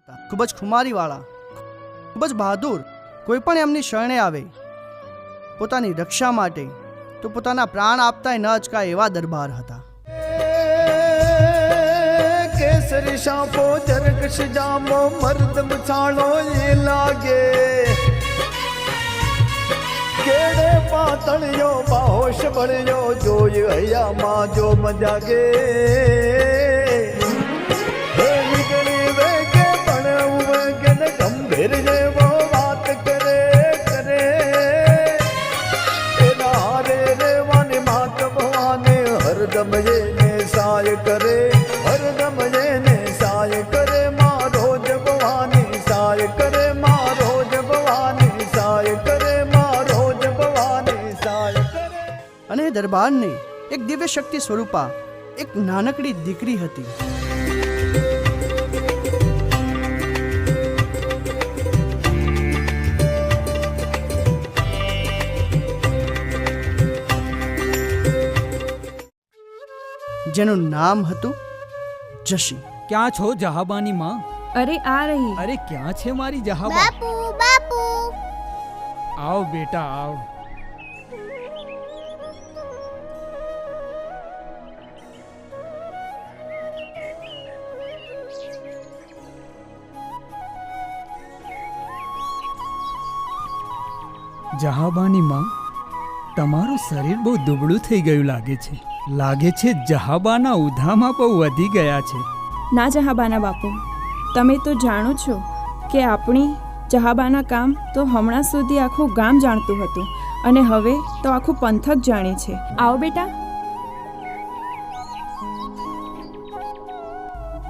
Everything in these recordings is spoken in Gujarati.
ખૂબ જ ખુમારીવાળા, ખૂબ જ બહાદુર. કોઈ પણ એમની શરણે આવે પોતાની રક્ષા માટે તો પોતાના પ્રાણ આપતાય ન અચકાય એવા દરબાર હતા. કેસરી શાપો જરકશ જામો મર્દ મછાળો એ લાગે, કેડે પાતળિયો બાહોશ બળ્યો જોઈ હૈયામાં જો મજાગે. હે નીકળી વેગે પણ ઉવેગે ને ગંભીર જેવો વાત કરે કરે, એના હારે રેવાની માત ભવાને હરદમ એને સાય કરે, હરદમ એને સાય કરે. મારો જ ભવાની સાય કરે, મારો જ ભવાની સાય કરે, મારો જ ભવાની સાય કરે. અને એ દરબારને એક દિવ્ય શક્તિ સ્વરૂપા એક નાનકડી દીકરી હતી. જેનું નામ હતું જશી. ક્યાં છો જહાબાની માં? અરે આ રહી. અરે ક્યાં છે મારી જહાબા? બાપુ બાપુ આવ બેટા આવ. જહાબાની માં, તમારું શરીર બહુ દુબળું થઈ ગયું લાગે છે. લાગે છે જહાબાના ઉધામાં બહુ વધી ગયા છે. ના જહાબાના બાપુ, તમે તો જાણો છો કે આપણી જહાબાના કામ તો હમણાં સુધી આખું ગામ જાણતું હતું અને હવે તો આખું પંથક જાણે છે. આવો બેટા.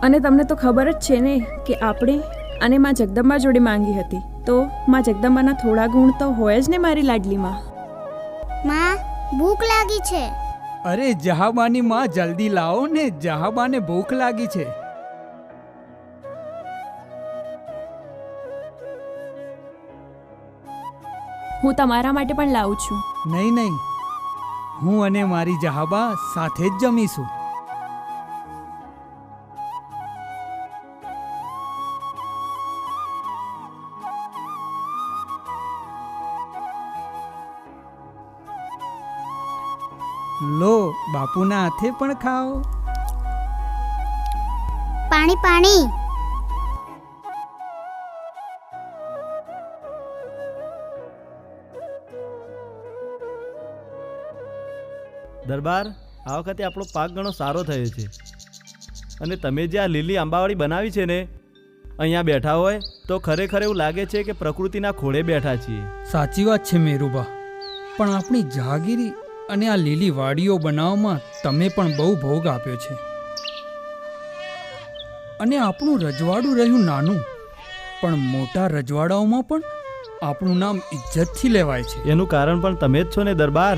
અને તમને તો ખબર જ છે ને કે આપણે અને માં જગદંબા જોડે માંગી હતી, તો માં જગદંબાના થોડા ગુણ તો હોય જ ને મારી લાડલીમાં. માં ભૂખ લાગી છે. અરે જહાબાની માં, જલ્દી લાવો ને, જહાબાને ભૂખ લાગી છે. હું તમારા માટે પણ લાવું છું. નહીં નહીં, હું અને મારી જહાબા સાથે જ જમીશું. લો, બાપુના હાથે પણ ખાઓ. પાણી પાણી. દરબાર, આ વખતે આપણો પાક ઘણો સારો થયો છે. અને તમે જે આ લીલી આંબાવાળી બનાવી છે ને, અહીંયા બેઠા હોય તો ખરેખર એવું લાગે છે કે પ્રકૃતિના ખોળે બેઠા છીએ. સાચી વાત છે મેરુબા, પણ આપણી જહાગીરી અને આ લીલી વાડીઓ બનાવવામાં તમે પણ બહુ ભોગ આપ્યો છે. અને આપણું રજવાડું રહ્યું નાનું, પણ મોટા રજવાડાઓમાં પણ આપણું નામ ઇજ્જતથી લેવાય છે. એનું કારણ પણ તમે જ છો ને દરબાર.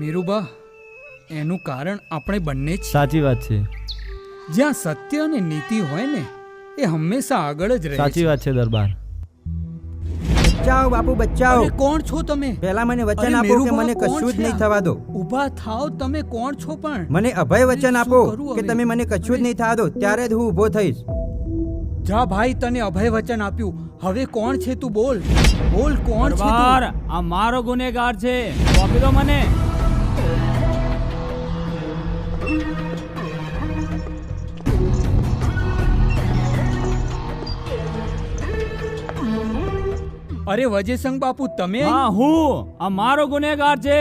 મેરુબા, એનું કારણ આપણે બંને જ. સાચી વાત છે. જ્યાં સત્ય અને નીતિ હોય ને, એ હંમેશા આગળ જ રહે. સાચી વાત છે દરબાર. બચાવ બાપુ બચાવ. અરે કોણ છો તમે? પહેલા મને વચન અરે આપો કે મેરુબા, મને કોણ કશું જ છે નહીં આ? થવા દો. ઊભા થાવ, તમે કોણ છો પણ? મને અભય વચન આપો શું કરું કે હવે? તમે મને કશું જ નહીં થવા દો, ત્યારે જ હું ઊભો થઈશ. જા ભાઈ, તને અભય વચન આપ્યું. હવે કોણ છે તું? બોલ બોલ, કોણ છે દરબાર, તું? આ મારો ગુનેગાર છે, સોંપી દો મને. અરે વજયસંગ બાપુ, તમે? હા, હું. આ મારો ગુનેગાર છે.